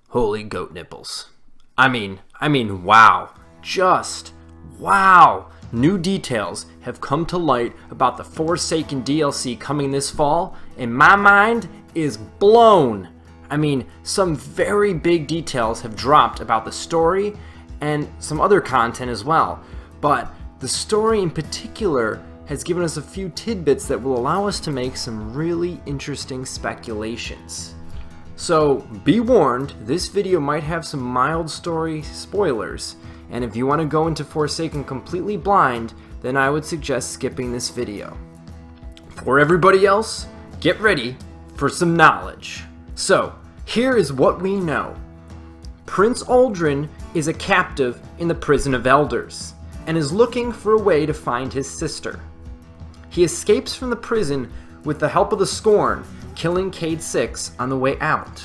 Holy goat nipples. I mean, wow. Just wow. New details have come to light about the Forsaken DLC coming this fall, and my mind is blown. I mean, some very big details have dropped about the story and some other content as well, but the story in particular has given us a few tidbits that will allow us to make some really interesting speculations. So be warned, this video might have some mild story spoilers, and if you want to go into Forsaken completely blind, then I would suggest skipping this video. For everybody else, get ready for some knowledge. So, here is what we know. Prince Uldren is a captive in the Prison of Elders, and is looking for a way to find his sister. He escapes from the prison with the help of the Scorn, killing Cade 6 on the way out.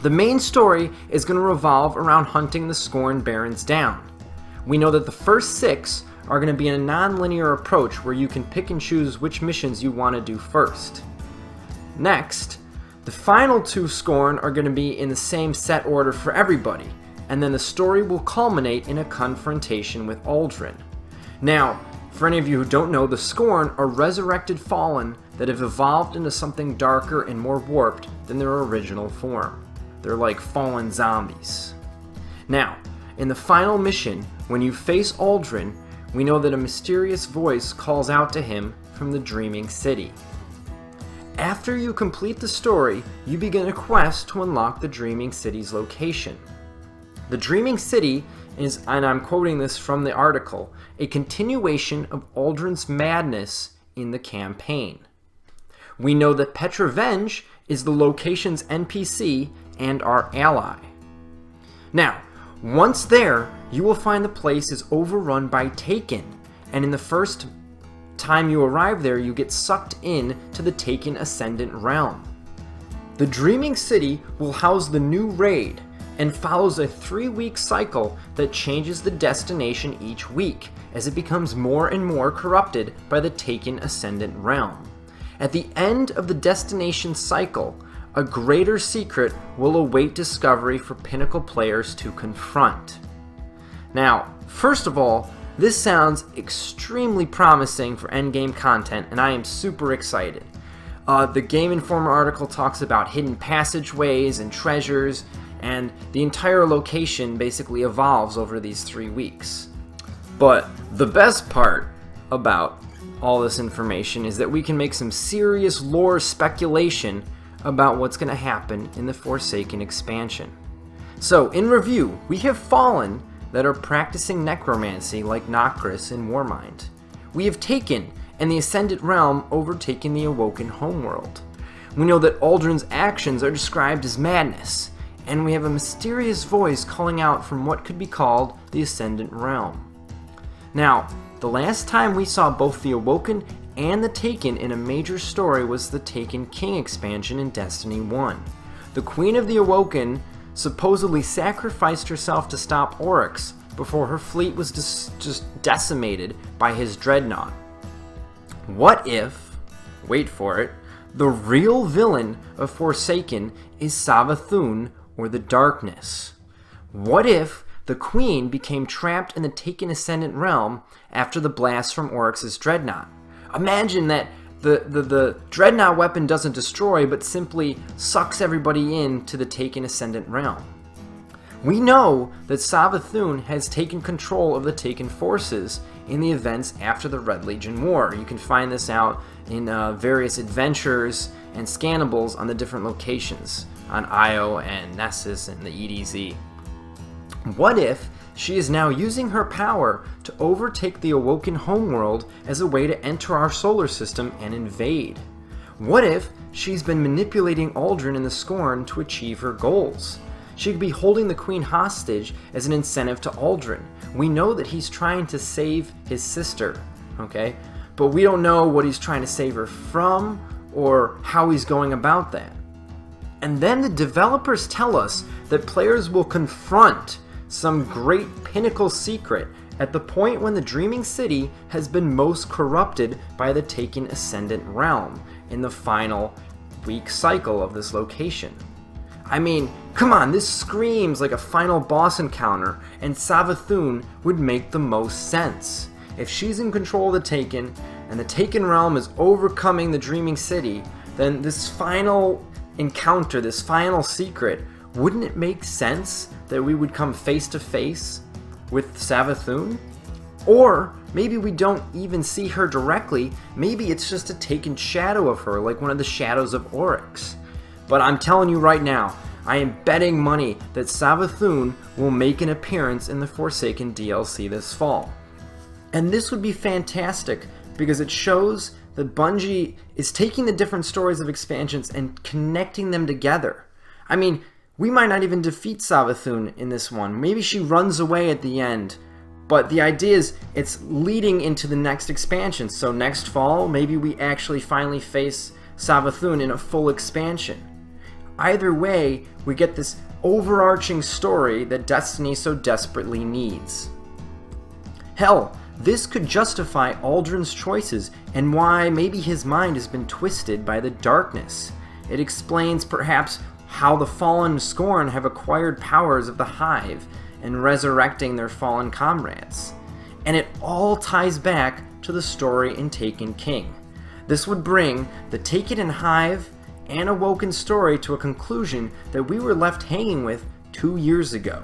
The main story is going to revolve around hunting the Scorn Barons down. We know that the first 6 are going to be in a non-linear approach where you can pick and choose which missions you want to do first. Next, the final 2 Scorn are going to be in the same set order for everybody, and then the story will culminate in a confrontation with Uldren. Now, for any of you who don't know, the Scorn are resurrected fallen that have evolved into something darker and more warped than their original form. They're like fallen zombies. Now, in the final mission, when you face Uldren, we know that a mysterious voice calls out to him from the Dreaming City. After you complete the story, you begin a quest to unlock the Dreaming City's location. The Dreaming City is, and I'm quoting this from the article, a continuation of Uldren's madness in the campaign. We know that Petrovenge is the location's NPC and our ally. Now, once there, you will find the place is overrun by Taken, and in the first time you arrive there, you get sucked in to the Taken Ascendant realm. The Dreaming City will house the new raid, and follows a 3-week cycle that changes the destination each week as it becomes more and more corrupted by the Taken Ascendant realm. At the end of the destination cycle, a greater secret will await discovery for Pinnacle players to confront. Now, first of all, this sounds extremely promising for endgame content, and I am super excited. The Gameinformer article talks about hidden passageways and treasures, and the entire location basically evolves over these 3 weeks. But the best part about all this information is that we can make some serious lore speculation about what's going to happen in the Forsaken expansion. So, in review, we have Fallen that are practicing necromancy like Nokris in Warmind. We have Taken and the Ascendant Realm overtaking the Awoken homeworld. We know that Uldren's actions are described as madness, and we have a mysterious voice calling out from what could be called the Ascendant Realm. Now, the last time we saw both the Awoken and the Taken in a major story was the Taken King expansion in Destiny 1. The Queen of the Awoken supposedly sacrificed herself to stop Oryx before her fleet was just decimated by his dreadnought. What if, wait for it, the real villain of Forsaken is Savathun, or the Darkness? What if the Queen became trapped in the Taken Ascendant realm after the blast from Oryx's dreadnought? Imagine that the dreadnought weapon doesn't destroy, but simply sucks everybody into the Taken Ascendant realm. We know that Savathun has taken control of the Taken forces in the events after the Red Legion War. You can find this out in various adventures and scannables on the different locations on Io and Nessus and the EDZ. What if she is now using her power to overtake the Awoken homeworld as a way to enter our solar system and invade? What if she's been manipulating Uldren and the Scorn to achieve her goals? She could be holding the Queen hostage as an incentive to Uldren. We know that he's trying to save his sister, okay? But we don't know what he's trying to save her from or how he's going about that. And then the developers tell us that players will confront some great pinnacle secret at the point when the Dreaming City has been most corrupted by the Taken Ascendant realm in the final week cycle of this location. I mean, come on, this screams like a final boss encounter, and Savathun would make the most sense. If she's in control of the Taken, and the Taken realm is overcoming the Dreaming City, then this final encounter, this final secret, wouldn't it make sense that we would come face to face with Savathun? Or maybe we don't even see her directly, maybe it's just a Taken shadow of her, like one of the shadows of Oryx. But I'm telling you right now, I am betting money that Savathun will make an appearance in the Forsaken DLC this fall. And this would be fantastic because it shows that Bungie is taking the different stories of expansions and connecting them together. I mean, we might not even defeat Savathun in this one. Maybe she runs away at the end. But the idea is it's leading into the next expansion. So next fall, maybe we actually finally face Savathun in a full expansion. Either way, we get this overarching story that Destiny so desperately needs. Hell, this could justify Aldrin's choices and why maybe his mind has been twisted by the darkness. It explains perhaps how the fallen Scorn have acquired powers of the Hive and resurrecting their fallen comrades. And it all ties back to the story in Taken King. This would bring the Taken and Hive and Awoken story to a conclusion that we were left hanging with 2 years ago.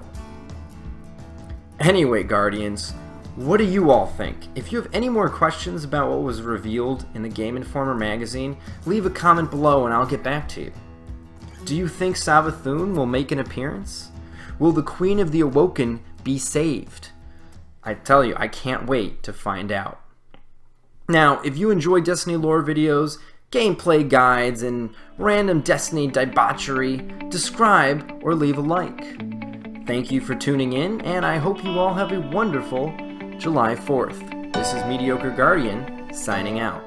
Anyway, Guardians, what do you all think? If you have any more questions about what was revealed in the Gameinformer magazine, leave a comment below and I'll get back to you. Do you think Savathun will make an appearance? Will the Queen of the Awoken be saved? I tell you, I can't wait to find out. Now, if you enjoy Destiny lore videos, gameplay guides, and random Destiny debauchery, subscribe or leave a like. Thank you for tuning in, and I hope you all have a wonderful July 4th. This is Mediocre Guardian, signing out.